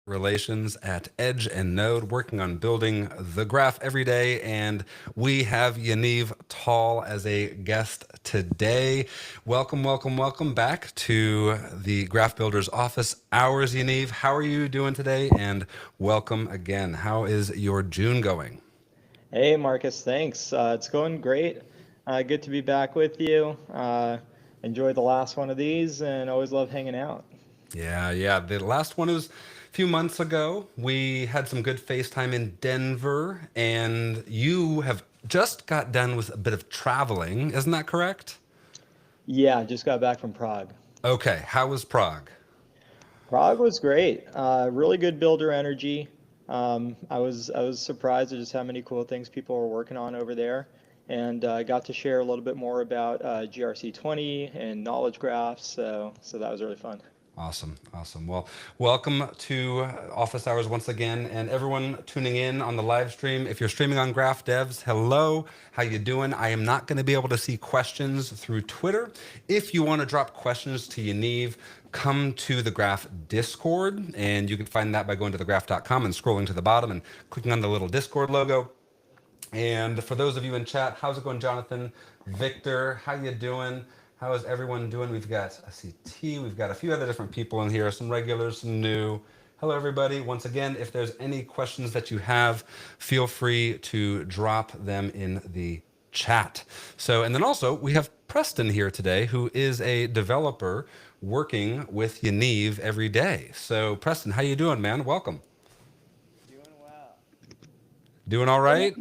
Relations at Edge and Node, working on building the graph every day. And we have Yaniv Tall as a guest today. Welcome, welcome, welcome back to the Graph Builders office hours, Yaniv. How are you doing today? And welcome again. How is your June going? Hey, Marcus, thanks. It's going great. Good to be back with you. Enjoyed the last one of these and always love hanging out. Yeah. The last one was a few months ago. We had some good FaceTime in Denver, and you have just got done with a bit of traveling. Isn't that correct? Yeah, just got back from Prague. Okay, how was Prague? Prague was great. Really good builder energy. I was surprised at just how many cool things people were working on over there, and got to share a little bit more about GRC20 and knowledge graphs. So that was really fun. Awesome. Well, welcome to Office Hours once again, and everyone tuning in on the live stream. If you're streaming on Graph Devs, hello, how you doing? I am not going to be able to see questions through Twitter. If you want to drop questions to Yaniv, come to the Graph Discord, and you can find that by going to thegraph.com and scrolling to the bottom and clicking on the little Discord logo. And for those of you in chat, how's it going, Jonathan? Victor, how you doing? How is everyone doing? We've got a CT, we've got a few other different people in here, some regulars, some new. Hello, everybody. Once again, if there's any questions that you have, feel free to drop them in the chat. So, and then also we have Preston here today, who is a developer working with Yaniv every day. So, Preston, how you doing, man? Welcome. Doing well. Doing all right?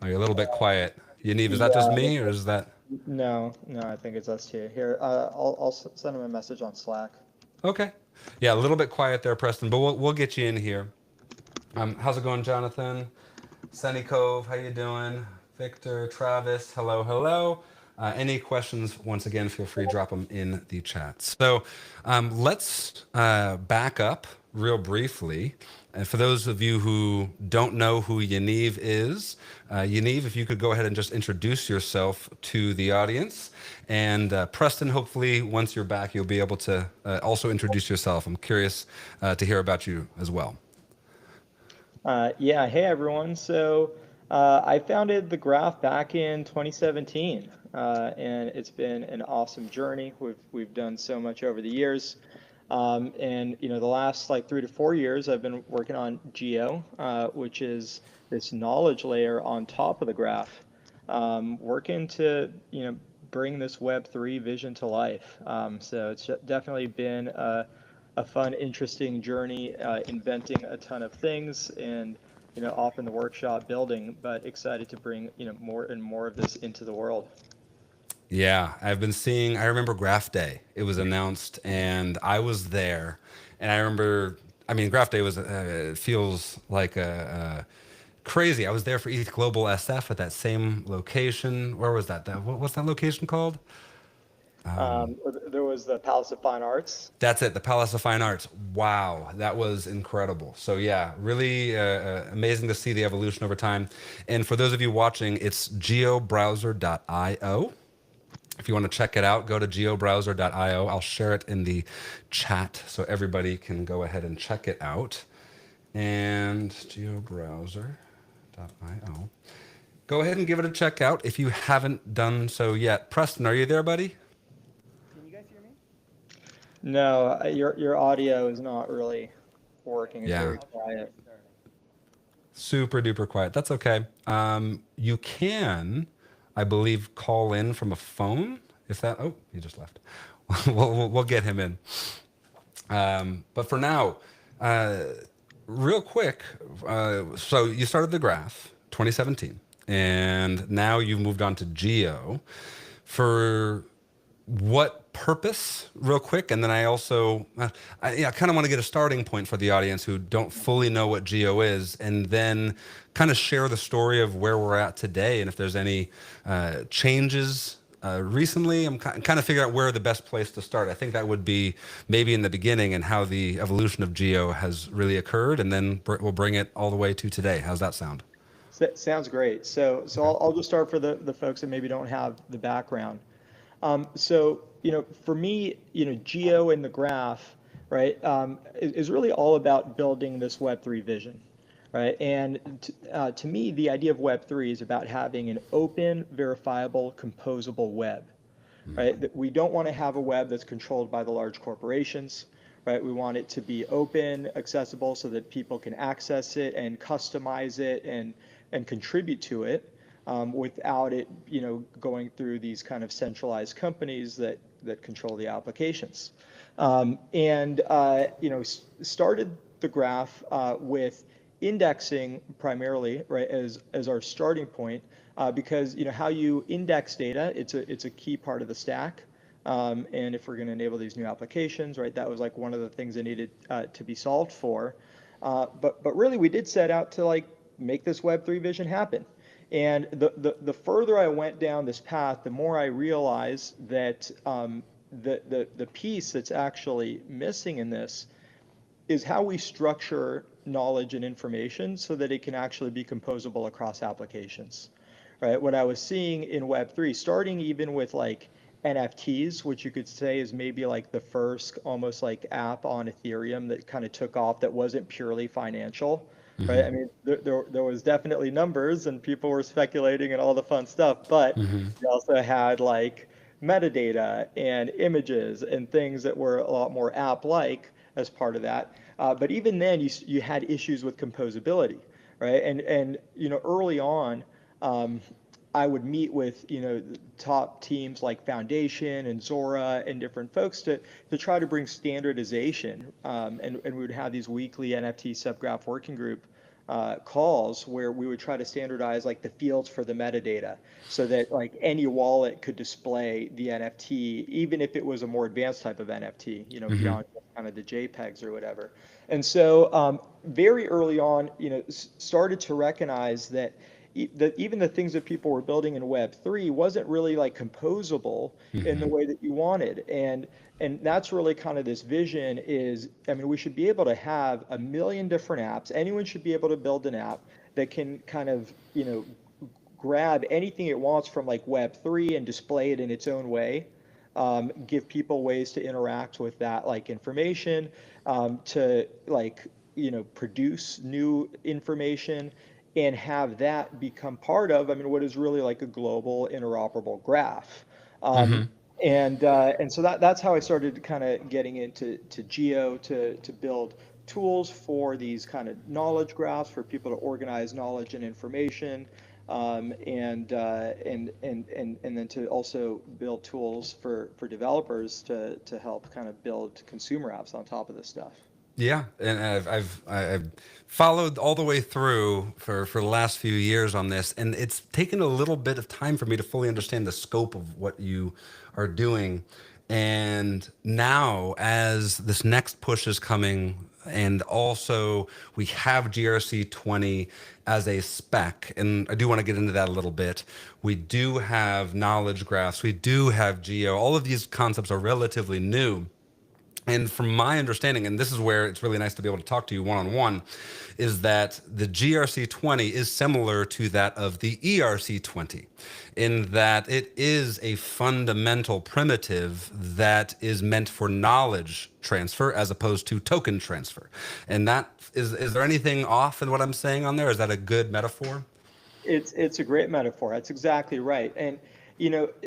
Are you a little bit quiet? Yaniv, is that just Yeah, me or is that? no, I think it's us too. Here, I'll send him a message on Slack. Okay. Yeah, a little bit quiet there, Preston, but we'll get you in here. How's it going, Jonathan? Sunny Cove, how you doing? Victor, Travis, hello. Any questions, once again, feel free to drop them in the chat. So let's back up real briefly. And for those of you who don't know who Yaniv is, Yaniv, if you could go ahead and just introduce yourself to the audience. And Preston, hopefully, once you're back, you'll be able to also introduce yourself. I'm curious to hear about you as well. Yeah, hey everyone. I founded the Graph back in 2017, and it's been an awesome journey. We've done so much over the years, and the last like 3 to 4 years, I've been working on Geo, which is this knowledge layer on top of the Graph, working to bring this Web3 vision to life. So it's definitely been a fun, interesting journey, inventing a ton of things and, off in the workshop building, but excited to bring, more and more of this into the world. Yeah, I've been seeing, I remember Graph Day. It was announced and I was there. And I remember, I mean, Graph Day was, feels like crazy. I was there for ETH Global SF at that same location. Where was that? What's that location called? Um, there was the Palace of Fine Arts. That's it, the Palace of Fine Arts. Wow, that was incredible. So yeah, really amazing to see the evolution over time. And for those of you watching, it's geobrowser.io. If you want to check it out, go to geobrowser.io. I'll share it in the chat so everybody can go ahead and check it out. And geobrowser.io. Go ahead and give it a check out if you haven't done so yet. Preston, are you there, buddy? Can you guys hear me? No, your audio is not really working. It's Yeah. very quiet. Super duper quiet. That's okay. You can, I believe, call in from a phone. If that, oh, he just left. We'll get him in. But for now, real quick, so you started the Graph 2017, and now you've moved on to Geo. For what purpose, real quick? And then I also, I kind of want to get a starting point for the audience who don't fully know what Geo is, and then kind of share the story of where we're at today, and if there's any changes recently. I'm kind of figuring out where the best place to start. I think that would be maybe in the beginning and how the evolution of Geo has really occurred, and then we'll bring it all the way to today. How's that sound? Sounds great. So I'll just start for the folks that maybe don't have the background. For me, Geo and the Graph right, is really all about building this Web3 vision, right? And to me, the idea of Web3 is about having an open, verifiable, composable web, right? That we don't want to have a web that's controlled by the large corporations, right? We want it to be open, accessible, so that people can access it and customize it and contribute to it, without it, going through these kind of centralized companies that control the applications. Started the graph with indexing primarily, right, as our starting point, because how you index data, it's a key part of the stack. And if we're going to enable these new applications, right, that was like one of the things that needed to be solved for. But really, we did set out to like make this Web3 vision happen. And the further I went down this path, the more I realized that the piece that's actually missing in this is how we structure knowledge and information so that it can actually be composable across applications, right? What I was seeing in Web3, starting even with like NFTs, which you could say is maybe like the first almost like app on Ethereum that kind of took off that wasn't purely financial, right? I mean, there was definitely numbers and people were speculating and all the fun stuff, but you also had like metadata and images and things that were a lot more app-like as part of that. But even then, you had issues with composability, right? And early on, I would meet with top teams like Foundation and Zora and different folks to try to bring standardization. And we would have these weekly NFT subgraph working group calls where we would try to standardize like the fields for the metadata so that like any wallet could display the NFT, even if it was a more advanced type of NFT, beyond kind of the JPEGs or whatever. And so very early on, started to recognize that even the things that people were building in Web3 wasn't really like composable in the way that you wanted. And that's really kind of this vision is, I mean, we should be able to have a million different apps. Anyone should be able to build an app that can kind of, grab anything it wants from like Web3 and display it in its own way. Give people ways to interact with that like information, to like, produce new information and have that become part of, I mean, what is really like a global interoperable graph. And so that's how I started kind of getting into Geo to build tools for these kind of knowledge graphs for people to organize knowledge and information, and then to also build tools for developers to help kind of build consumer apps on top of this stuff. Yeah, and I've followed all the way through for the last few years on this, and it's taken a little bit of time for me to fully understand the scope of what you are doing. And now, as this next push is coming, and also we have GRC 20 as a spec, and I do want to get into that a little bit. We do have knowledge graphs, we do have geo. All of these concepts are relatively new. And from my understanding, and this is where it's really nice to be able to talk to you one-on-one, is that the GRC 20 is similar to that of the ERC 20 in that it is a fundamental primitive that is meant for knowledge transfer as opposed to token transfer. And that is there anything off in what I'm saying on there? Is that a good metaphor? It's a great metaphor. That's exactly right. And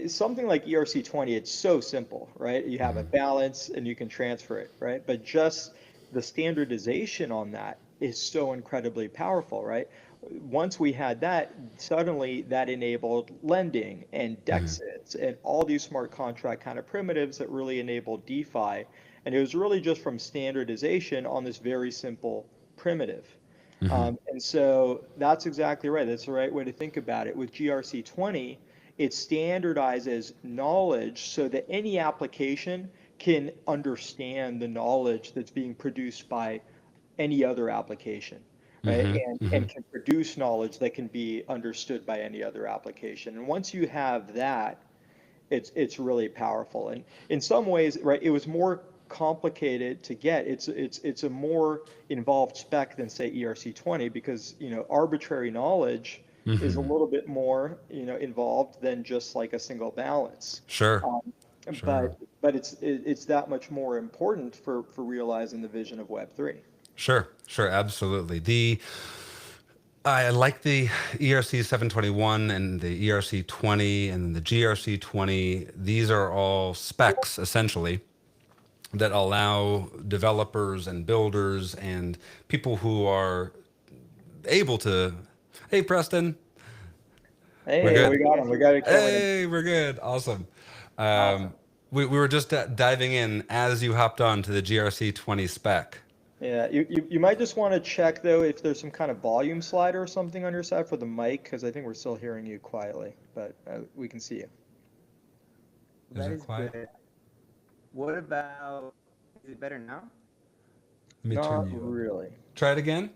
something like ERC 20, it's so simple, right? You have a balance and you can transfer it, right? But just the standardization on that is so incredibly powerful, right? Once we had that, suddenly that enabled lending and DEXs and all these smart contract kind of primitives that really enabled DeFi. And it was really just from standardization on this very simple primitive. And so that's exactly right. That's the right way to think about it. With GRC 20, it standardizes knowledge so that any application can understand the knowledge that's being produced by any other application, right? And can produce knowledge that can be understood by any other application. And once you have that, it's really powerful. And in some ways, right, it was more complicated to get. It's a more involved spec than say ERC 20 because arbitrary knowledge is a little bit more involved than just like a single balance. Sure. Um, Sure. but it's that much more important for realizing the vision of Web3. Sure, sure, absolutely. I like the ERC 721 and the ERC 20 and the GRC 20. These are all specs essentially that allow developers and builders and people who are able to. Hey, Preston, we're Hey, we good. got him. We got it coming in. Hey, we're good. Awesome. Awesome. We were just diving in as you hopped on to the GRC 20 spec. Yeah, you might just want to check though if there's some kind of volume slider or something on your side for the mic, because I think we're still hearing you quietly, but we can see you. Is That it is quiet? good. What about, is it better now? Let me turn Not you up. really. Try it again.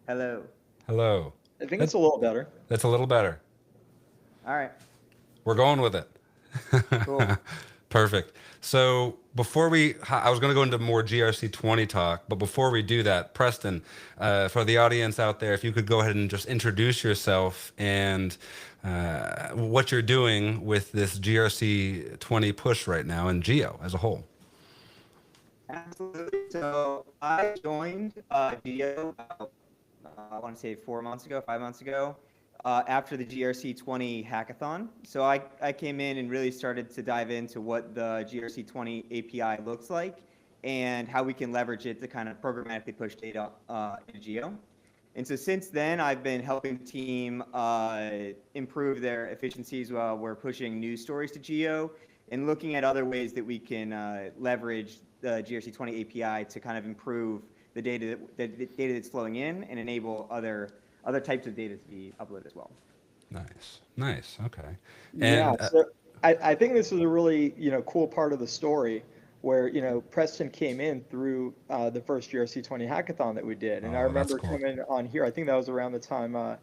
Hello. Hello. I think it's That's, a little better. that's a little better. All right. We're going with it. Cool. Perfect. So I was going to go into more GRC 20 talk, but before we do that, Preston, for the audience out there, if you could go ahead and just introduce yourself and what you're doing with this GRC 20 push right now and Geo as a whole. Absolutely. So I joined Geo about, I want to say 4 months ago, 5 months ago, after the GRC 20 hackathon. So I came in and really started to dive into what the GRC 20 API looks like and how we can leverage it to kind of programmatically push data into Geo. And so since then, I've been helping the team improve their efficiencies while we're pushing news stories to Geo and looking at other ways that we can leverage the GRC 20 API to kind of improve the data that's flowing in and enable other types of data to be uploaded as well. Nice. Okay. Yeah, And so I think this is a really, cool part of the story where, Preston came in through the first GRC 20 hackathon that we did. And I oh, that's remember cool. coming on here, I think that was around the time I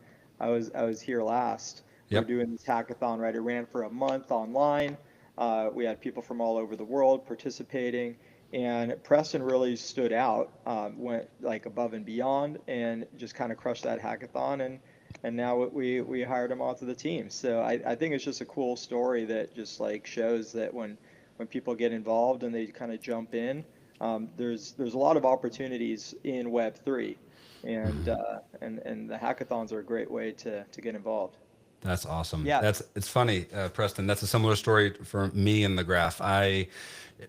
was here last. We were Yep. doing this hackathon, right? It ran for a month online. We had people from all over the world participating. And Preston really stood out, went like above and beyond, and just kind of crushed that hackathon. And now we hired him onto the team. So I think it's just a cool story that just like shows that when people get involved and they kind of jump in, there's a lot of opportunities in Web3, and the hackathons are a great way to get involved. That's awesome. Yeah. It's funny, Preston. That's a similar story for me in the graph. I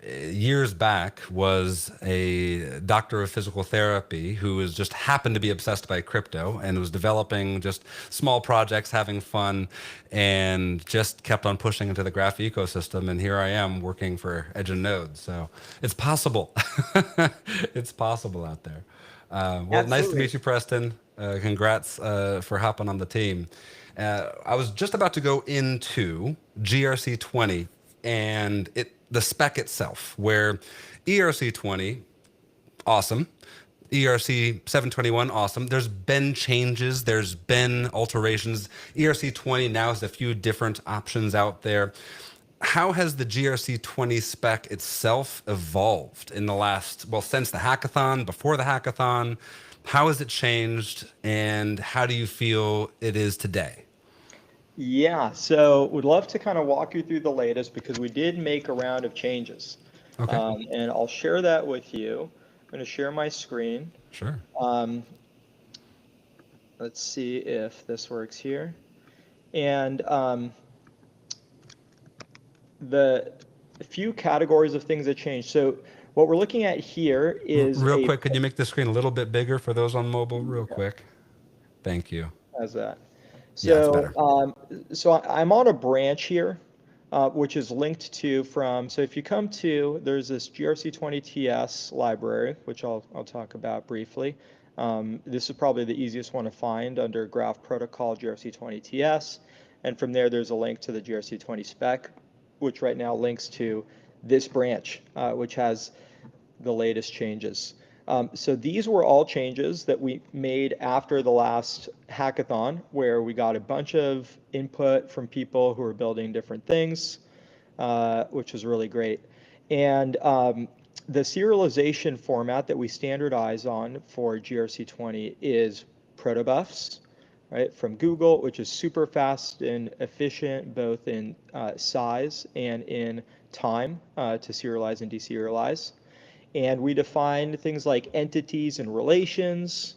years back was a doctor of physical therapy who was just happened to be obsessed by crypto and was developing just small projects, having fun, and just kept on pushing into the graph ecosystem. And here I am working for Edge and Node. So it's possible. It's possible out there. Well, nice to Absolutely. meet you, Preston. Congrats for hopping on the team. I was just about to go into GRC 20 and the spec itself, where ERC 20, awesome. ERC 721, awesome. There's been changes, there's been alterations. ERC 20 now has a few different options out there. How has the GRC 20 spec itself evolved in the last, well, since the hackathon, before the hackathon? How has it changed, and how do you feel it is today? Yeah, so would love to kind of walk you through the latest because we did make a round of changes. Okay, And I'll share that with you. I'm going to share my screen. sure. Um, let's see if this works here. And the few categories of things that changed. So what we're looking at here is Real a, quick, could you make the screen a little bit bigger for those on mobile? Real quick. Thank you. how's that? Yeah, it's So, better. I'm on a branch here, which is linked to so if you come to, there's this GRC20TS library, which I'll talk about briefly. This is probably the easiest one to find under Graph Protocol GRC20TS. And from there, there's a link to the GRC20 spec, which right now links to this branch, which has the latest changes. So these were all changes that we made after the last hackathon, where we got a bunch of input from people who are building different things, which was really great. And the serialization format that we standardize on for GRC20 is protobufs, right, from Google, which is super fast and efficient, both in size and in time to serialize and deserialize. And we define things like entities and relations.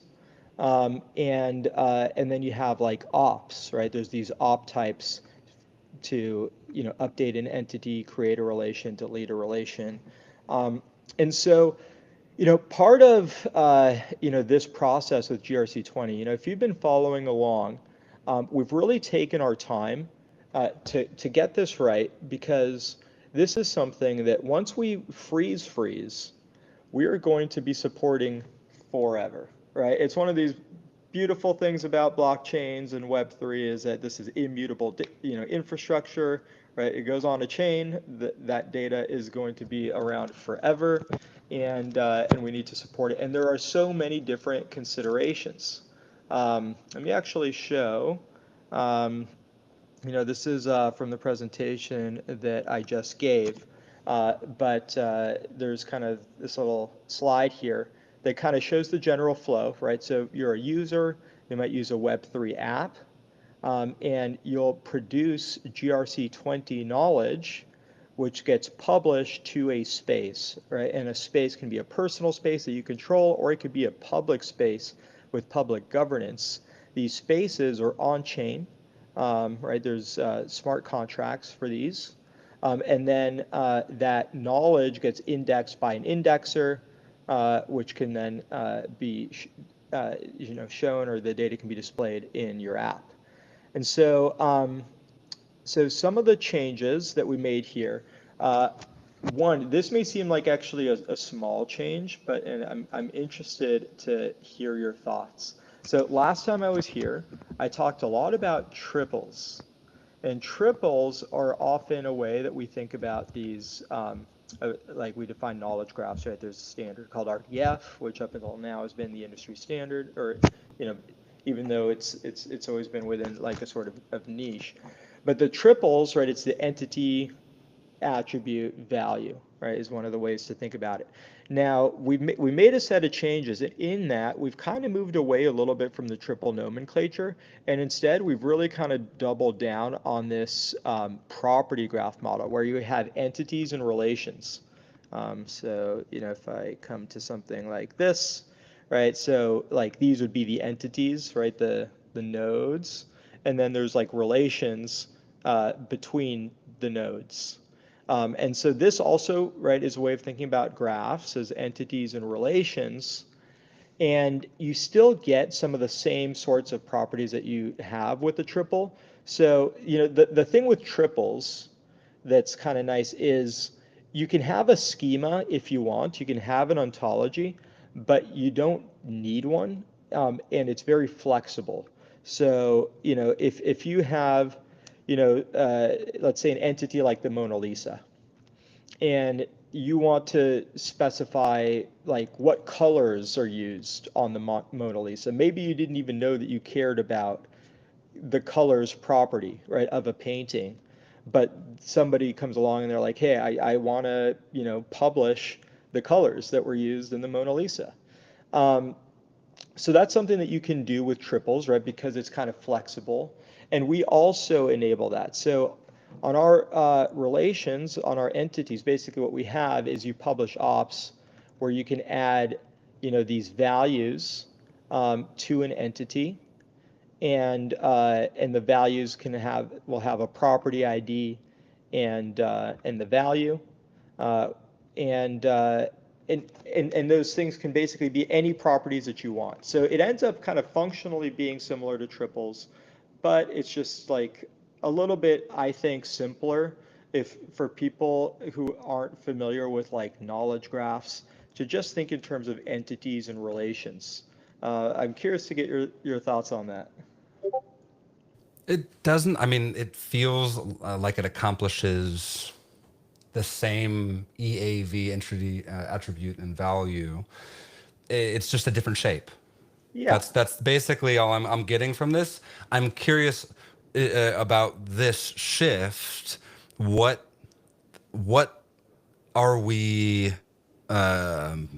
And then you have like ops, right? There's these op types to update an entity, create a relation, delete a relation. And so part of this process with GRC20, if you've been following along, we've really taken our time to get this right, because this is something that once we freeze, we are going to be supporting forever, right? It's one of these beautiful things about blockchains and Web3 is that this is immutable, infrastructure, right? It goes on a chain. That data is going to be around forever, and we need to support it. And there are so many different considerations. Let me actually show. This is from the presentation that I just gave, but there's kind of this little slide here that kind of shows the general flow, right? So you're a user, you might use a Web3 app, and you'll produce GRC20 knowledge, which gets published to a space, right? And a space can be a personal space that you control, or it could be a public space with public governance. These spaces are on-chain, right? There's smart contracts for these. And then that knowledge gets indexed by an indexer, which can then be shown, or the data can be displayed in your app. And so, so some of the changes that we made here, one, this may seem like actually a small change, but I'm interested to hear your thoughts. So last time I was here, I talked a lot about triples. And triples are often a way that we think about these, like we define knowledge graphs, right? There's a standard called RDF, which up until now has been the industry standard, or even though it's always been within like a sort of niche. But the triples, right? It's the entity, attribute, value, right? Is one of the ways to think about it. Now we made a set of changes, and in that we've kind of moved away a little bit from the triple nomenclature, and instead we've really kind of doubled down on this property graph model where you have entities and relations. So if I come to something like this, right? So like these would be the entities, right? The nodes, and then there's like relations between the nodes. And so this also, right, is a way of thinking about graphs as entities and relations. And you still get some of the same sorts of properties that you have with the triple. So, the thing with triples that's kind of nice is you can have a schema if you want. You can have an ontology, but you don't need one. And it's very flexible. So, if you have, let's say an entity like the Mona Lisa, and you want to specify like what colors are used on the Mona Lisa. Maybe you didn't even know that you cared about the colors property, right, of a painting, but somebody comes along and they're like, hey, I want to, publish the colors that were used in the Mona Lisa. So that's something that you can do with triples, right, because it's kind of flexible. And we also enable that. So on our relations, on our entities, basically what we have is you publish ops where you can add, these values to an entity, and the values will have a property ID and the value, and those things can basically be any properties that you want. So it ends up kind of functionally being similar to triples, but it's just like a little bit, I think, simpler for people who aren't familiar with like knowledge graphs to just think in terms of entities and relations. I'm curious to get your thoughts on that. It doesn't, I mean, it feels like it accomplishes the same EAV, entity, attribute, and value. It's just a different shape. Yeah. That's basically all I'm getting from this. I'm curious about this shift. What are we? Any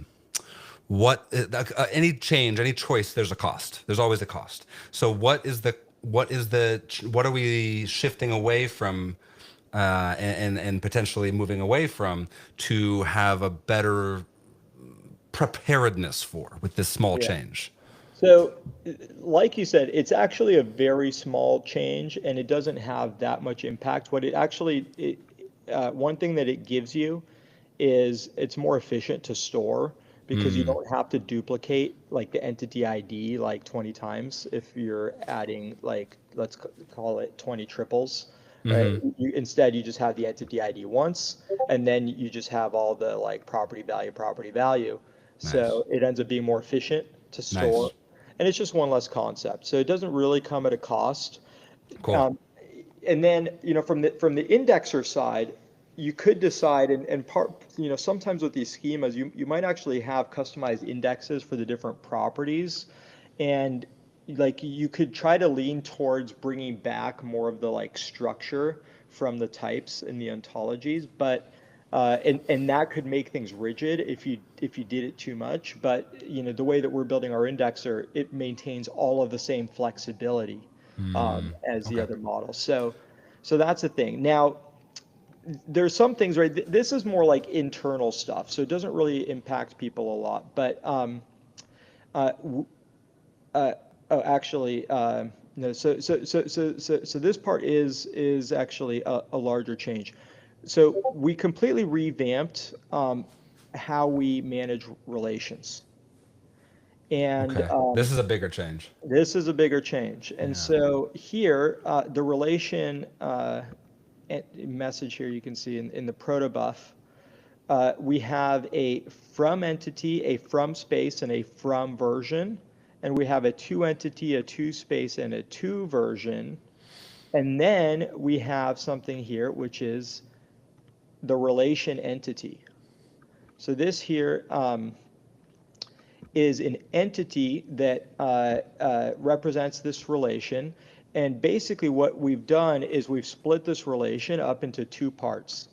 change, any choice? There's a cost. There's always a cost. So what are we shifting away from? and potentially moving away from to have a better preparedness for with this small Yeah. change? So, like you said, it's actually a very small change and it doesn't have that much impact. What it actually, one thing that it gives you is it's more efficient to store because you Mm, don't have to duplicate like the entity ID like 20 times if you're adding like, call it 20 triples, right? mm-hmm. Instead, you just have the entity ID once and then you just have all the like property value. Nice. So it ends up being more efficient to store Nice. and it's just one less concept. So it doesn't really come at a cost. Cool. Um, and then, from the indexer side, you could decide, and sometimes with these schemas, you might actually have customized indexes for the different properties, and like you could try to lean towards bringing back more of the like structure from the types in the ontologies, but and that could make things rigid if you did it too much. But the way that we're building our indexer, it maintains all of the same flexibility as the Okay. other models. So that's the thing. Now, there's some things, right? This is more like internal stuff, so it doesn't really impact people a lot. But uh, w- uh, oh, actually, no. So this part is actually a larger change. So we completely revamped how we manage relations, and Okay. This is a bigger change. this is a bigger change. And Yeah. so here, the relation message here you can see in the protobuf, we have a from entity, a from space, and a from version. And we have a to entity, a to space, and a to version. And then we have something here, which is the relation entity. So this here is an entity that represents this relation. And basically what we've done is we've split this relation up into two parts.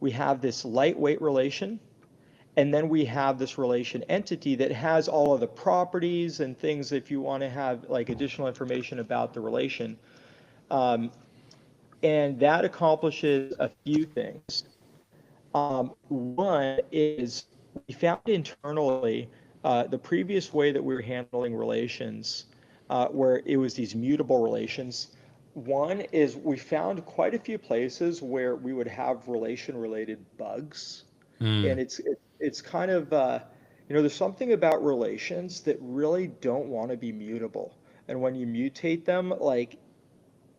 We have this lightweight relation, and then we have this relation entity that has all of the properties and things if you want to have like additional information about the relation. Um, and that accomplishes a few things. One is we found internally the previous way that we were handling relations, where it was these mutable relations. One is we found quite a few places where we would have relation-related bugs, and Mm. it's kind of there's something about relations that really don't want to be mutable, and when you mutate them, like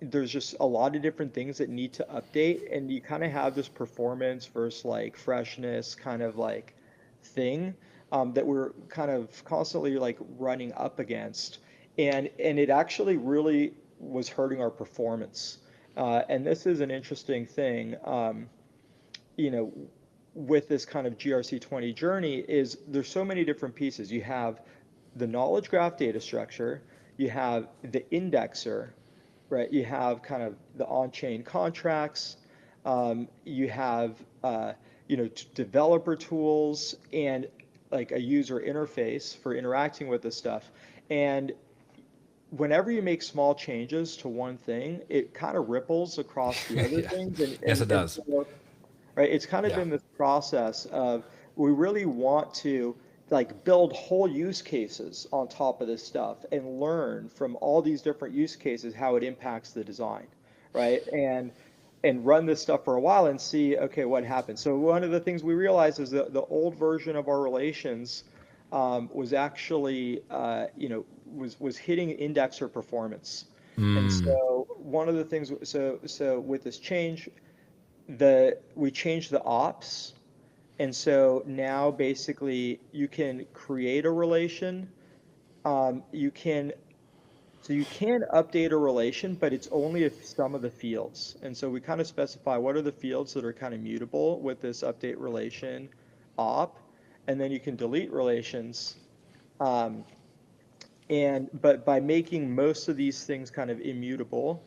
there's just a lot of different things that need to update, and you kind of have this performance versus like freshness kind of like thing that we're kind of constantly like running up against, and it actually really was hurting our performance. And this is an interesting thing, you know, with this kind of GRC20 journey is there's so many different pieces. You have the knowledge graph data structure, you have the indexer, right? You have kind of the on-chain contracts, you have developer tools and like a user interface for interacting with this stuff. And whenever you make small changes to one thing, it kind of ripples across the other Yeah. things. Yes, it And does. so, right, it's kind of Yeah. been this process of we really want to like build whole use cases on top of this stuff and learn from all these different use cases how it impacts the design, right? And run this stuff for a while and see, okay, what happens. So one of the things we realized is that the old version of our relations was actually, was hitting indexer performance. And Mm. so one of the things, so with this change, we changed the ops, and so now basically you can create a relation. You can you can update a relation, but it's only if some of the fields. And so we kind of specify what are the fields that are kind of mutable with this update relation op, and then you can delete relations. Um, and but by making most of these things kind of immutable,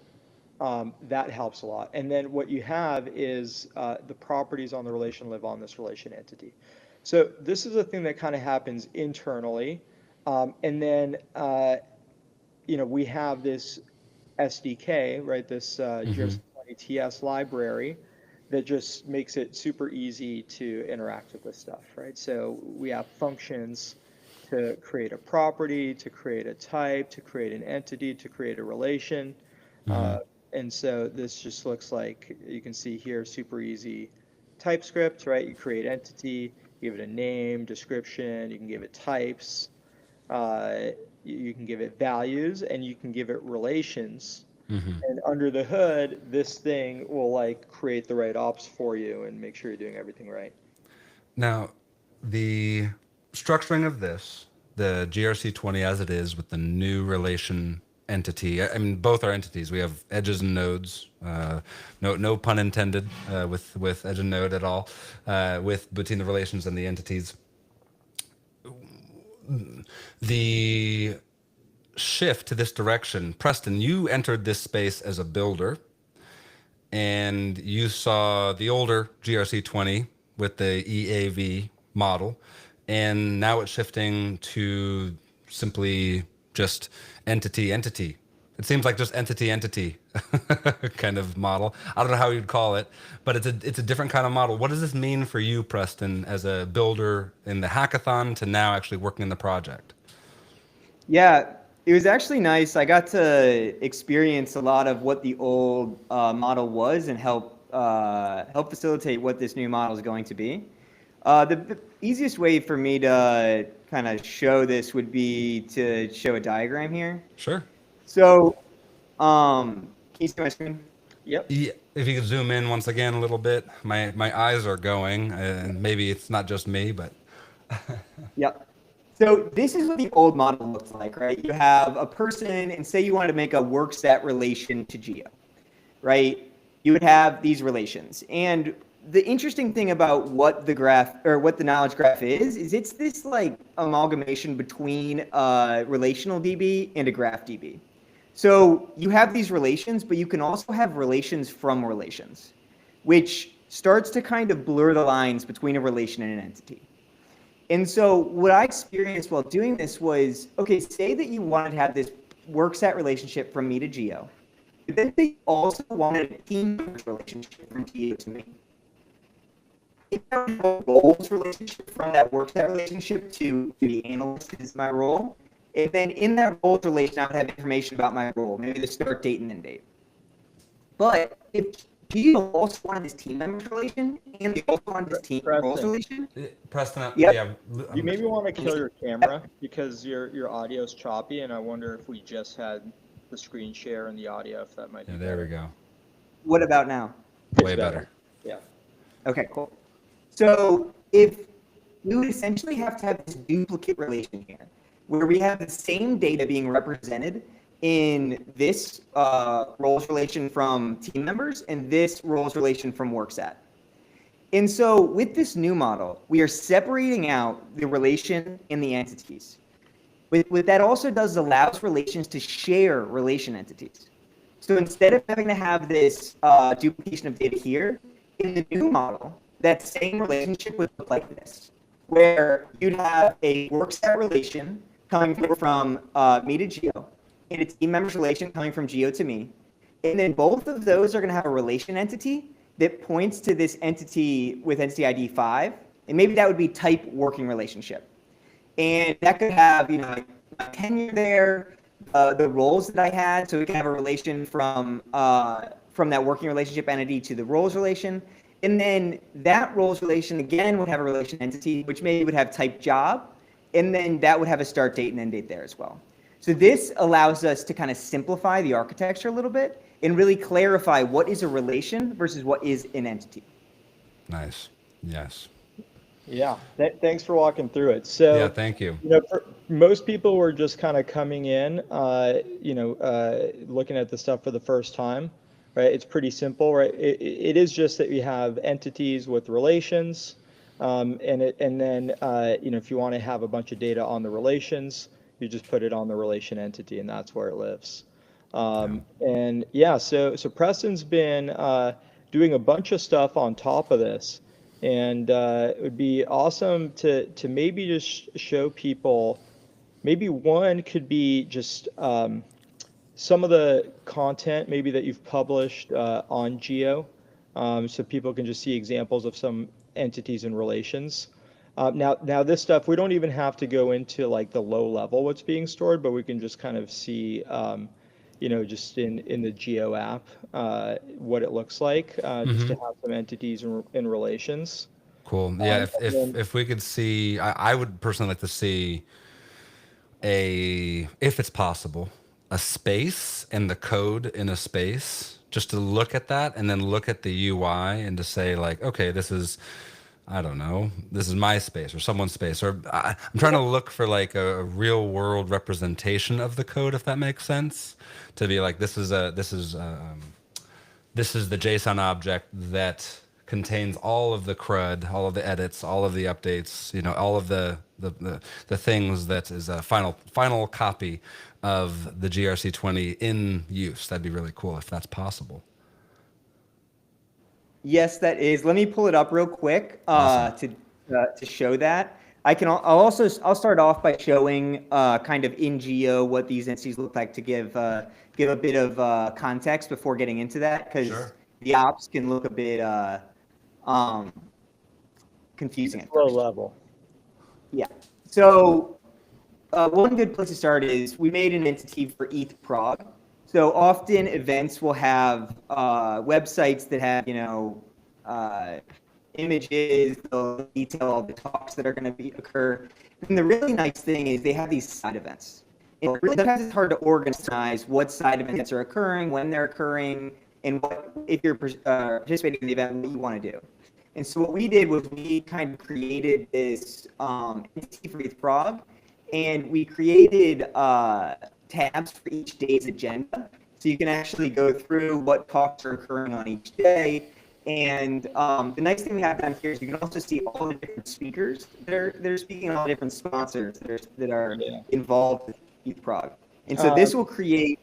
that helps a lot. And then what you have is the properties on the relation live on this relation entity. So this is a thing that kind of happens internally. And then, we have this SDK, right, this Hmm. GRC20 TS library that just makes it super easy to interact with this stuff, right? So we have functions to create a property, to create a type, to create an entity, to create a relation. And so this just looks like, you can see here, super easy TypeScript, right? You create entity, give it a name, description, you can give it types, you can give it values, and you can give it relations. And under the hood, this thing will like create the right ops for you and make sure you're doing everything right. Now, the structuring of this, the GRC20 as it is with the new relation entity, I mean, both are entities. We have edges and nodes. No pun intended with edge and node at all. With between the relations and the entities, the shift to this direction. Preston, you entered this space as a builder, and you saw the older GRC20 with the EAV model, and now it's shifting to simply just entity. It seems like just entity kind of model. I don't know how you'd call it, but it's a different kind of model. What does this mean for you, Preston, as a builder in the hackathon to now actually working in the project? Yeah, it was actually nice. I got to experience a lot of what the old model was and help facilitate what this new model is going to be. The easiest way for me to kind of show this would be to show a diagram here. Sure. So, can you see my screen? Yep. Yeah, if you could zoom in once again a little bit, my eyes are going, and maybe it's not just me, but Yep. So this is what the old model looks like, right? You have a person, and say you wanted to make a work set relation to Geo, right? You would have these relations. And the interesting thing about what the graph or what the knowledge graph is it's this like amalgamation between a relational DB and a graph DB. So you have these relations, but you can also have relations from relations, which starts to kind of blur the lines between a relation and an entity. And so what I experienced while doing this was, okay, say that you wanted to have this work set relationship from me to Geo, but then they also wanted a team members relationship from Geo to me. If I have a roles relationship from that work set relationship to the analyst is my role, and then in that roles relation, I would have information about my role, maybe the start date and end date. But if Geo also wanted this team members relation, and they also wanted this team roles relation. Preston, Yep. yeah, You maybe want to kill your camera because your audio's choppy, and I wonder if we just had the screen share and the audio, if that might be yeah, there better. we go. What about now? Way better. Yeah. Okay, cool. So if we would essentially have to have this duplicate relation here, where we have the same data being represented in this roles relation from team members and this roles relation from worksat. And so with this new model, we are separating out the relation and the entities. What that also does is allows relations to share relation entities. So instead of having to have this duplication of data here, in the new model, that same relationship would look like this, where you'd have a workset relation coming from me to Geo, and a team members relation coming from Geo to me. And then both of those are going to have a relation entity that points to this entity with entity ID 5, and maybe that would be type working relationship. And that could have, my tenure there, the roles that I had, so we can have a relation from that working relationship entity to the roles relation. And then that roles relation again would have a relation entity, which maybe would have type job, and then that would have a start date and end date there as well. So this allows us to kind of simplify the architecture a little bit and really clarify what is a relation versus what is an entity. Nice. Yes. Yeah. Thanks for walking through it. So Yeah, thank you. for most people were just kind of coming in, looking at the stuff for the first time, right? It's pretty simple, right? It is just that you have entities with relations, and then if you want to have a bunch of data on the relations, you just put it on the relation entity, and that's where it lives. And yeah, so Preston's been doing a bunch of stuff on top of this. And it would be awesome to maybe just show people, maybe one could be just some of the content maybe that you've published on Geo, so people can just see examples of some entities and relations. Now this stuff, we don't even have to go into like the low level what's being stored, but we can just kind of see, just in the Geo app, what it looks like, just to have some entities and relations. Cool. Yeah. If And if then, if we could see, I would personally like to see if it's possible, a space and the code in a space, just to look at that and then look at the UI and to say like, okay, this is, I don't know, this is my space or someone's space, or I'm trying to look for like a real world representation of the code, if that makes sense, to be like, this is the JSON object that contains all of the CRUD, all of the edits, all of the updates, all of the things that is a final copy of the GRC20 in use. That'd be really cool if that's possible. Yes, that is. Let me pull it up real quick Awesome. to show that. I'll start off by showing kind of in Geo what these entities look like to give a bit of context before getting into that, because Sure. the ops can look a bit confusing at low first. level. Yeah. So one good place to start is we made an entity for ETH Prague. So often events will have websites that have, images, they'll detail all the talks that are going to occur. And the really nice thing is they have these side events. And really sometimes it's hard to organize what side events are occurring, when they're occurring, and what, if you're participating in the event, what you want to do. And so what we did was we kind of created this entity for ETH Prague, and we created tabs for each day's agenda. So you can actually go through what talks are occurring on each day. And the nice thing we have down here is you can also see all the different speakers that are speaking, all the different sponsors that are involved with ETH Prague. And so this will create.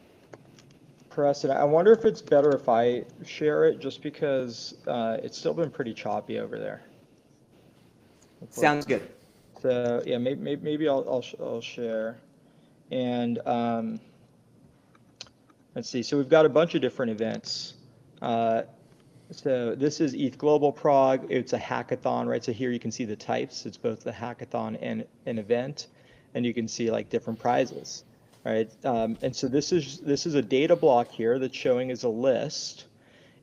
Preston, I wonder if it's better if I share it, just because it's still been pretty choppy over there. Sounds good. So yeah, maybe I'll share. And let's see. So we've got a bunch of different events. So this is ETH Global Prague. It's a hackathon, right? So here you can see the types. It's both the hackathon and an event, and you can see like different prizes, right? And so this is a data block here that's showing as a list.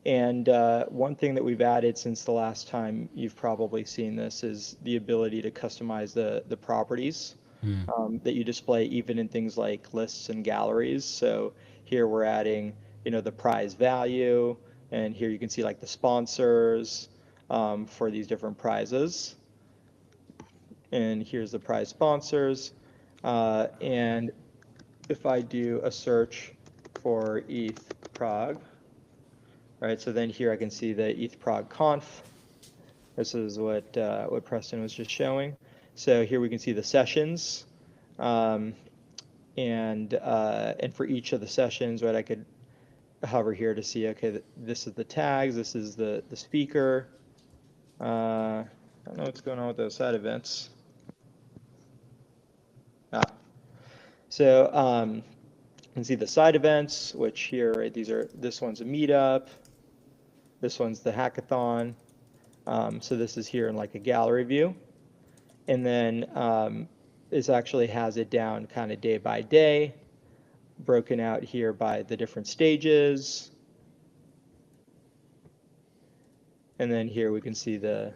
And one thing that we've added since the last time you've probably seen this is the ability to customize the properties that you display, even in things like lists and galleries. So here we're adding, the prize value, and here you can see like the sponsors for these different prizes. And here's the prize sponsors. And if I do a search for ETH Prague, right, so then here I can see the ETH Prague Conf. This is what Preston was just showing. So here we can see the sessions, and for each of the sessions, right, I could hover here to see, okay, this is the tags, this is the speaker. I don't know what's going on with those side events. So you can see the side events, which here, right, this one's a meetup, this one's the hackathon. So this is here in like a gallery view. And then this actually has it down kind of day by day, broken out here by the different stages. And then here we can see the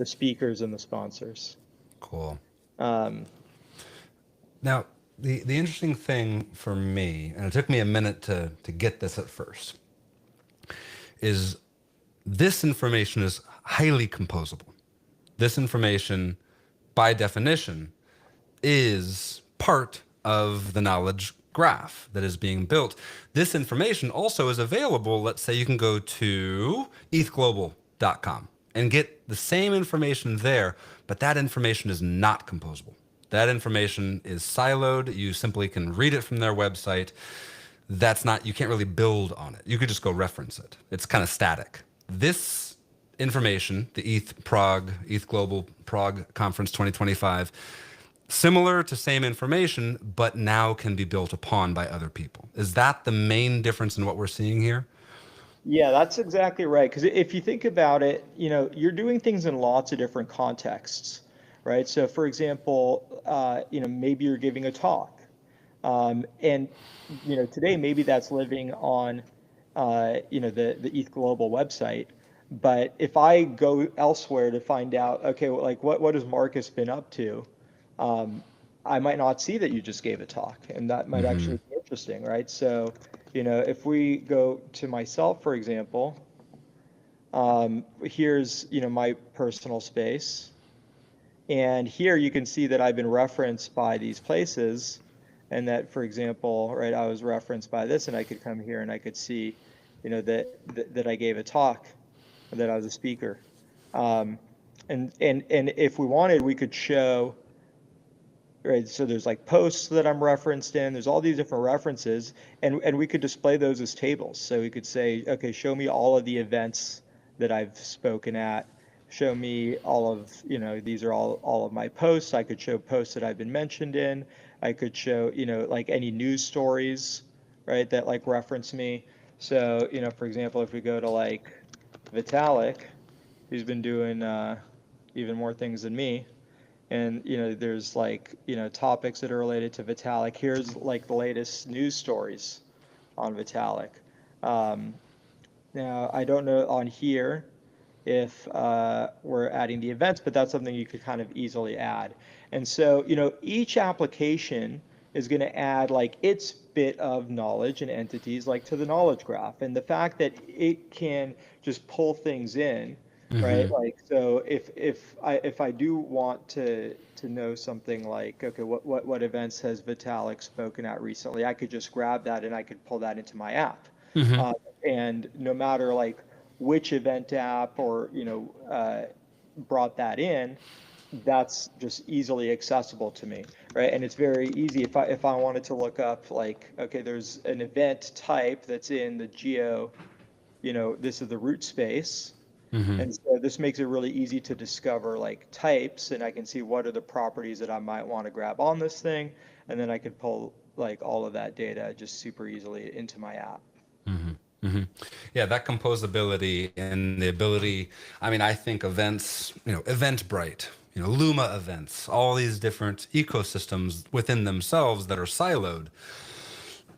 speakers and the sponsors. Cool. Now, the interesting thing for me, and it took me a minute to get this at first, is this information is highly composable. This information, by definition, is part of the knowledge graph that is being built. This information also is available. Let's say you can go to ethglobal.com and get the same information there, but that information is not composable. That information is siloed. You simply can read it from their website. You can't really build on it. You could just go reference it. It's kind of static. This information, the ETH Global Prague Conference 2025, similar to same information, but now can be built upon by other people. Is that the main difference in what we're seeing here? Yeah, that's exactly right. Because if you think about it, you're doing things in lots of different contexts, right? So, for example, maybe you're giving a talk, and today maybe that's living on, the ETH Global website. But if I go elsewhere to find out, okay, well, like what has Marcus been up to, um, I might not see that you just gave a talk, and that might Hmm. actually be interesting, right? So, if we go to myself, for example, here's, my personal space. And here you can see that I've been referenced by these places, and that, for example, right, I was referenced by this, and I could come here and I could see, that I gave a talk, that I was a speaker. Um, and if we wanted, we could show, right, so there's like posts that I'm referenced in, there's all these different references, and we could display those as tables. So we could say, okay, show me all of the events that I've spoken at, show me all of, these are all of my posts. I could show posts that I've been mentioned in. I could show, like any news stories, right, that like reference me. So, for example, if we go to like Vitalik, who's been doing even more things than me, and there's like topics that are related to Vitalik. Here's like the latest news stories on Vitalik. Um, Now I don't know on here if we're adding the events, but that's something you could kind of easily add. And so each application is going to add like its bit of knowledge and entities like to the knowledge graph, and the fact that it can just pull things in, right? Hmm. Like, so if I do want to know something like, okay, what events has Vitalik spoken at recently, I could just grab that and I could pull that into my app. Hmm. uh, and no matter like which event app or brought that in, that's just easily accessible to me, right? And it's very easy if I wanted to look up like, okay, there's an event type that's in the geo, this is the root space. Hmm. And so this makes it really easy to discover like types, and I can see what are the properties that I might want to grab on this thing, and then I could pull like all of that data just super easily into my app. Hmm. Hmm. Yeah, that composability and the ability. I mean, I think events, Eventbrite, Luma events, all these different ecosystems within themselves that are siloed.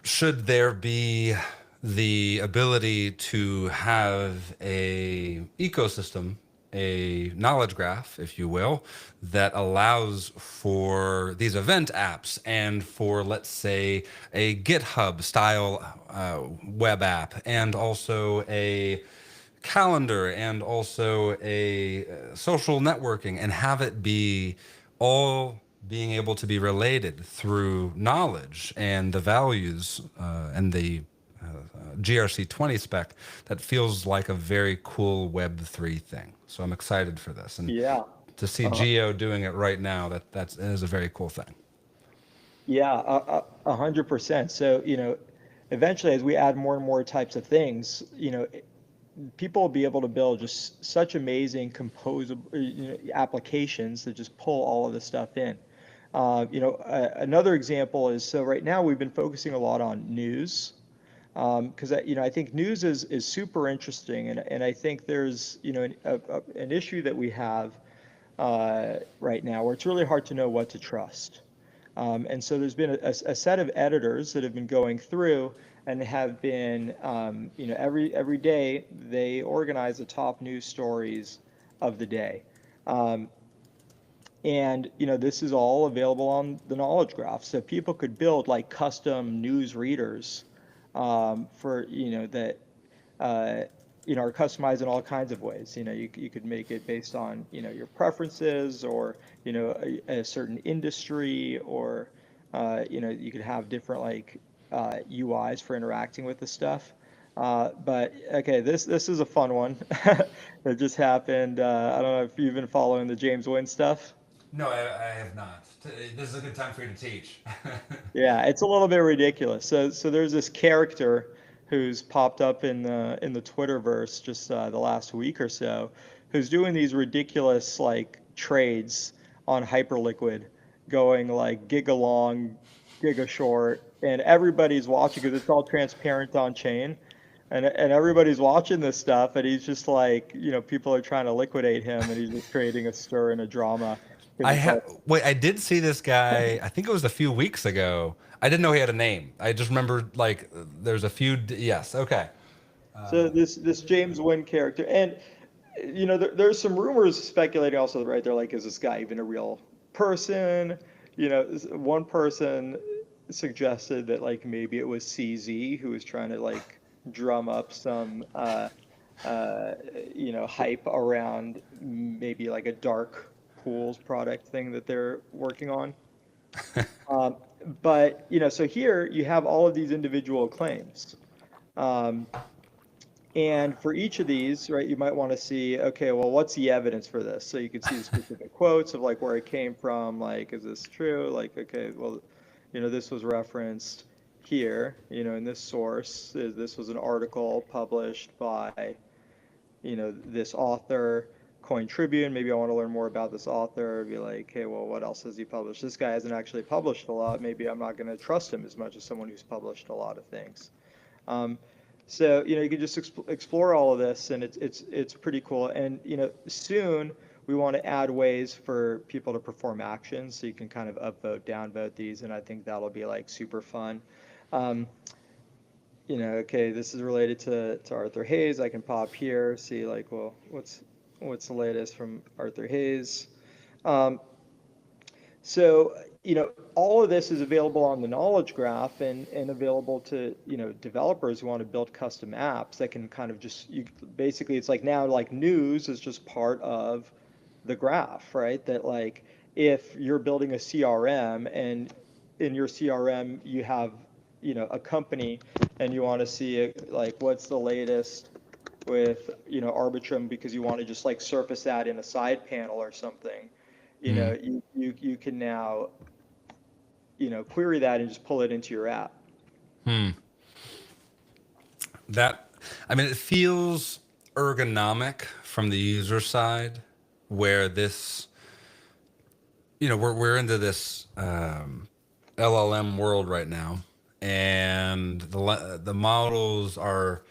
Should there be the ability to have a ecosystem, a knowledge graph, if you will, that allows for these event apps and for, let's say, a GitHub style web app, and also a calendar, and also a social networking, and have it be all being able to be related through knowledge and the values and the GRC 20 spec, that feels like a very cool Web3 thing. So I'm excited for this. And Yeah. to see Uh, Geo doing it right now, that is a very cool thing. Yeah, 100%. So, eventually, as we add more and more types of things, people will be able to build just such amazing composable, applications that just pull all of this stuff in. Another example is, so right now we've been focusing a lot on news, because I think news is super interesting, and I think there's an issue that we have right now where it's really hard to know what to trust. And so there's been a set of editors that have been going through and have been, every day they organize the top news stories of the day. Um, and this is all available on the knowledge graph, so people could build like custom news readers, for that uh, are customized in all kinds of ways. You could make it based on your preferences, or a certain industry, or you could have different like UIs for interacting with the stuff. But okay, this is a fun one that just happened. I don't know if you've been following the James Wynn stuff. No, I have not. This is a good time for you to teach. Yeah, it's a little bit ridiculous. So there's this character who's popped up in the Twitterverse just the last week or so, who's doing these ridiculous like trades on Hyperliquid, going like giga long, giga short, and everybody's watching because it's all transparent on chain. and everybody's watching this stuff, and he's just like, people are trying to liquidate him, and he's just creating a stir and a drama. 'Cause it's like, Wait, I did see this guy. I think it was a few weeks ago. I didn't know he had a name. I just remember like there's a few. Yes, okay. so this James Wynn character, and there's some rumors speculating also, right? They're like, is this guy even a real person? One person suggested that like maybe it was CZ who was trying to like drum up some hype around maybe like a dark pools product thing that they're working on. Um, but so here you have all of these individual claims. Um, and for each of these, right, you might want to see, okay, well, what's the evidence for this? So you can see the specific quotes of like where it came from, like, is this true? Like, okay, well, this was referenced here, in this source. This was an article published by, this author, Coin Tribune. Maybe I want to learn more about this author. Be like, hey, well, what else has he published? This guy hasn't actually published a lot. Maybe I'm not going to trust him as much as someone who's published a lot of things. So you can just explore all of this, and it's pretty cool. And soon we want to add ways for people to perform actions, so you can kind of upvote, downvote these, and I think that'll be like super fun. Um, okay, this is related to Arthur Hayes. I can pop here, see like, well, what's the latest from Arthur Hayes. Um, so, all of this is available on the knowledge graph and available to, developers who want to build custom apps that can kind of just, basically it's like now like news is just part of the graph, right? That like if you're building a CRM and in your CRM you have, a company and you want to see like what's the latest with, Arbitrum because you want to just like surface that in a side panel or something. You can now, query that and just pull it into your app. I mean, it feels ergonomic from the user side, where this, we're into this LLM world right now, and the models are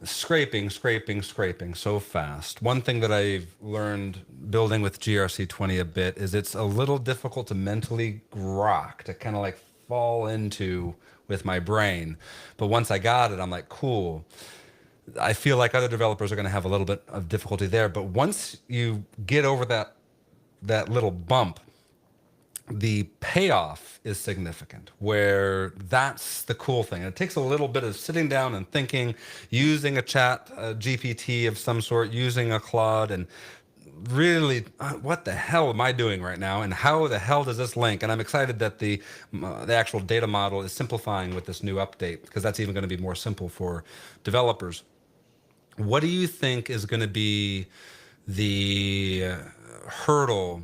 scraping so fast. One thing that I've learned building with GRC20 a bit is it's a little difficult to mentally grok, to kind of like fall into with my brain. But once I got it, I'm like, cool. I feel like other developers are going to have a little bit of difficulty there. But once you get over that little bump, the payoff is significant, where that's the cool thing. It takes a little bit of sitting down and thinking, using a chat, a GPT of some sort, using a Claude, and really, what the hell am I doing right now, and how the hell does this link? And I'm excited that the actual data model is simplifying with this new update, because that's even going to be more simple for developers. What do you think is going to be the hurdle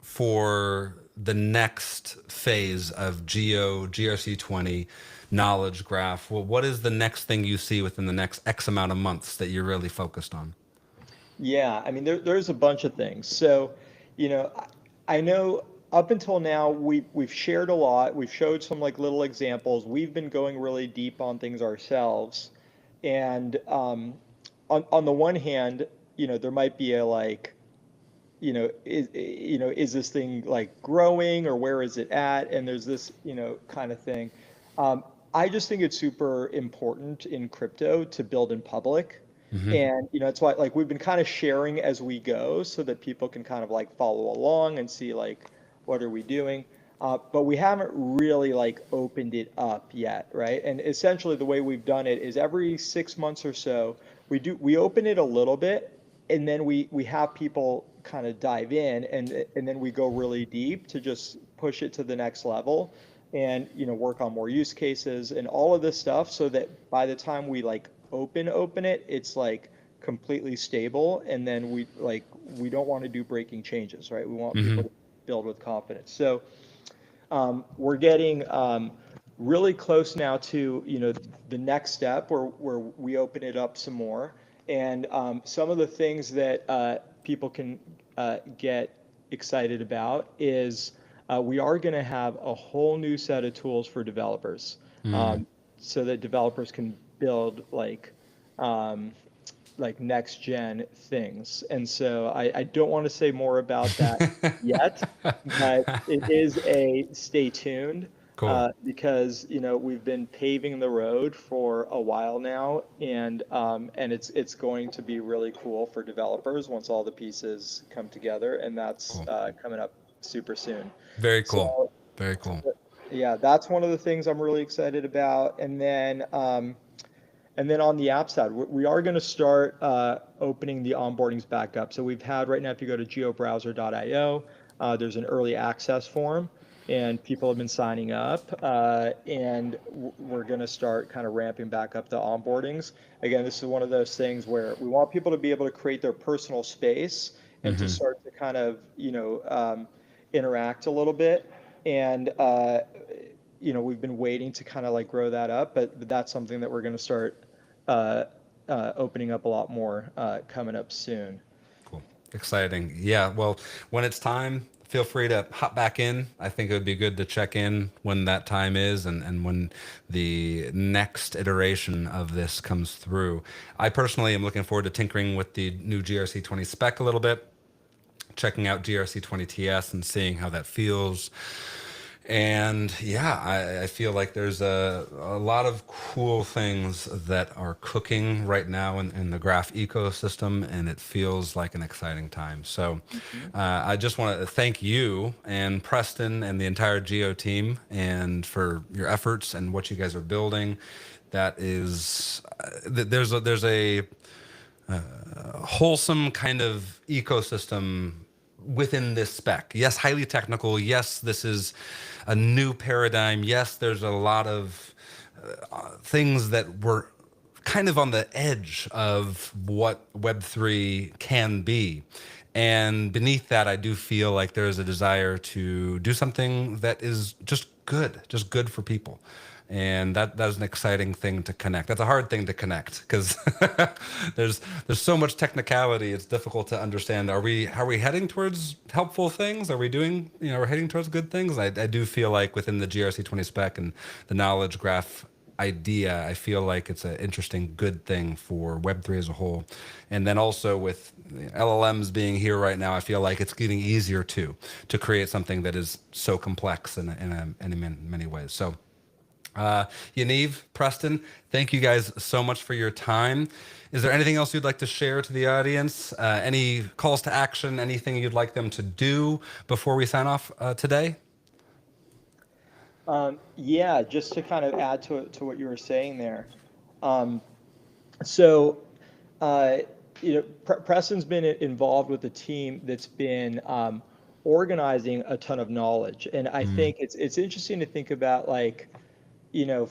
for the next phase of GRC20 knowledge graph? Well, what is the next thing you see within the next X amount of months that you're really focused on? Yeah, I mean, there's a bunch of things. So, I know up until now we've shared a lot. We've showed some like little examples. We've been going really deep on things ourselves, and on the one hand, there might be a like, is this thing like growing or where is it at? And there's this, kind of thing. I just think it's super important in crypto to build in public. And, it's why like we've been kind of sharing as we go so that people can kind of like follow along and see like, what are we doing? But we haven't really like opened it up yet, right? And essentially the way we've done it is every 6 months or so, we open it a little bit, and then we have people kind of dive in, and then we go really deep to just push it to the next level, and work on more use cases and all of this stuff, so that by the time we like open it, it's like completely stable, and then we don't want to do breaking changes, right? We want people to build with confidence. So we're getting really close now to the next step where we open it up some more, and some of the things that people can get excited about is we are going to have a whole new set of tools for developers, so that developers can build like next gen things. And so I don't want to say more about that yet, but it is a stay tuned, Cool. because we've been paving the road for a while now, and it's going to be really cool for developers once all the pieces come together, and that's Cool. coming up super soon. Very cool. So Very cool. yeah, that's one of the things I'm really excited about. And then on the app side, we are going to start opening the onboardings back up. So we've had right now, if you go to geobrowser.io, there's an early access form, and people have been signing up. And we're going to start kind of ramping back up the onboardings. Again, this is one of those things where we want people to be able to create their personal space and to start to kind of, interact a little bit. And we've been waiting to kind of like grow that up, but that's something that we're going to start opening up a lot more coming up soon. Cool. Exciting. Yeah. Well, when it's time, feel free to hop back in. I think it would be good to check in when that time is and when the next iteration of this comes through. I personally am looking forward to tinkering with the new GRC20 spec a little bit, checking out GRC20 TS and seeing how that feels. And yeah, I feel like there's a lot of cool things that are cooking right now in the graph ecosystem, and it feels like an exciting time. So I just want to thank you and Preston and the entire Geo team and for your efforts and what you guys are building. That is, there's a wholesome kind of ecosystem within this spec. Yes, highly technical. Yes, this is a new paradigm. Yes, there's a lot of things that were kind of on the edge of what Web3 can be. And beneath that, I do feel like there's a desire to do something that is just good for people. And that's an exciting thing to connect. That's a hard thing to connect because there's so much technicality. It's difficult to understand. Are we heading towards helpful things? Are we doing we're heading towards good things? I do feel like within the GRC20 spec and the knowledge graph idea, I feel like it's an interesting good thing for Web3 as a whole. And then also with LLMs being here right now, I feel like it's getting easier to create something that is so complex in many ways. So. Yaniv, Preston, thank you guys so much for your time. Is there anything else you'd like to share to the audience? Any calls to action, anything you'd like them to do before we sign off today? Yeah, just to kind of add to what you were saying there. So, Preston's been involved with a team that's been organizing a ton of knowledge, and I think it's interesting to think about like,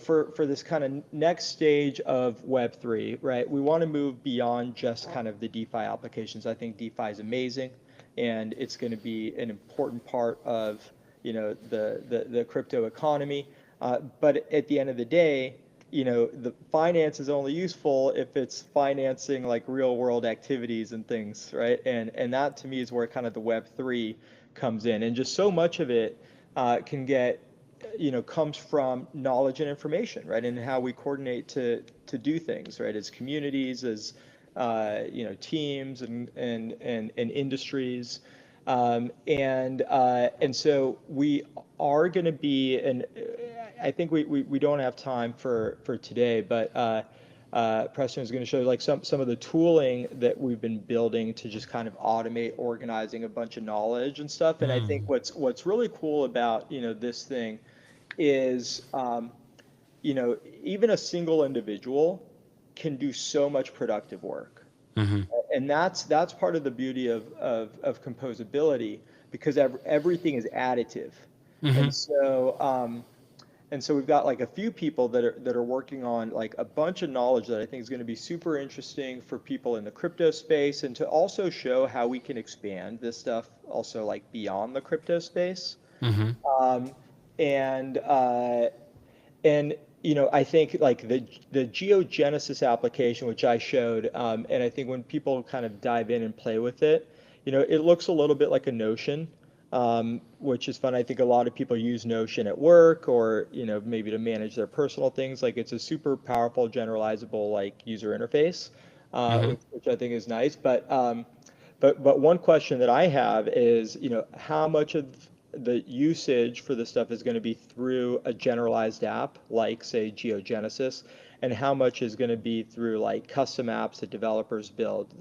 for this kind of next stage of Web3, right? We want to move beyond just kind of the DeFi applications. I think DeFi is amazing, and it's going to be an important part of, the crypto economy. But at the end of the day, the finance is only useful if it's financing like real world activities and things, right? And that to me is where kind of the Web3 comes in, and just so much of it can get comes from knowledge and information, right? And how we coordinate to do things, right? As communities, as teams and industries, and so we are going to be, and I think we don't have time for today, but Preston is going to show like some of the tooling that we've been building to just kind of automate organizing a bunch of knowledge and stuff. And I think what's really cool about this thing is even a single individual can do so much productive work. And that's part of the beauty of composability, because everything is additive. And so we've got like a few people that are working on like a bunch of knowledge that I think is going to be super interesting for people in the crypto space, and to also show how we can expand this stuff also like beyond the crypto space. And I think like the GeoGenesis application, which I showed, and I think when people kind of dive in and play with it, it looks a little bit like a Notion, which is fun. I think a lot of people use Notion at work or, maybe to manage their personal things. Like it's a super powerful, generalizable like user interface, Mm-hmm. which I think is nice. But one question that I have is, how much of the usage for this stuff is going to be through a generalized app like, say, GeoGenesis, and how much is going to be through like custom apps that developers build?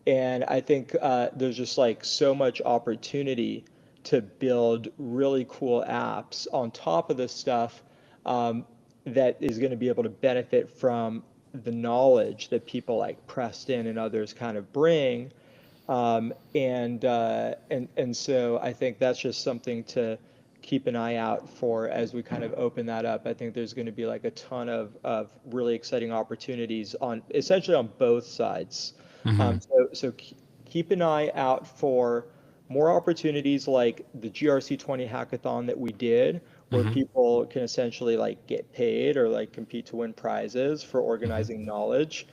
And I think there's just like so much opportunity to build really cool apps on top of this stuff um, that is going to be able to benefit from the knowledge that people like Preston and others kind of bring. And so I think that's just something to keep an eye out for as we kind of open that up. I think there's going to be like a ton of really exciting opportunities on essentially on both sides. Mm-hmm. So keep an eye out for more opportunities like the GRC20 hackathon that we did, where Mm-hmm. people can essentially like get paid or like compete to win prizes for Mm-hmm. organizing knowledge.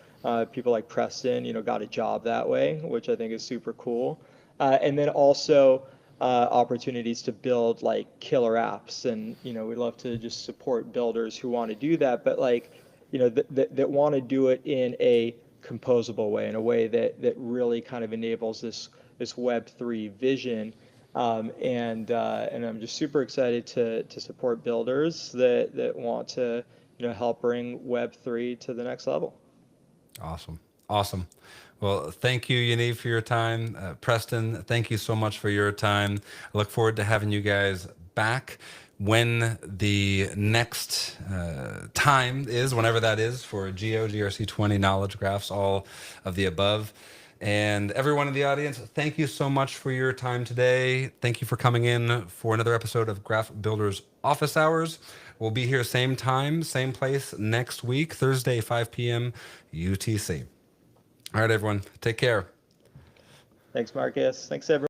People like Preston, got a job that way, which I think is super cool. And then also opportunities to build like killer apps, and we love to just support builders who want to do that, but like that want to do it in a composable way, in a way that really kind of enables this Web3 vision. And I'm just super excited to support builders that want to help bring Web3 to the next level. Awesome. Awesome. Well, thank you, Yaniv, for your time. Preston, thank you so much for your time. I look forward to having you guys back when the next time is, whenever that is, for GRC20 knowledge graphs, all of the above. And everyone in the audience, thank you so much for your time today. Thank you for coming in for another episode of Graph Builders Office Hours. We'll be here same time, same place next week, Thursday, 5 p.m. UTC. All right, everyone. Take care. Thanks, Marcus. Thanks, everyone.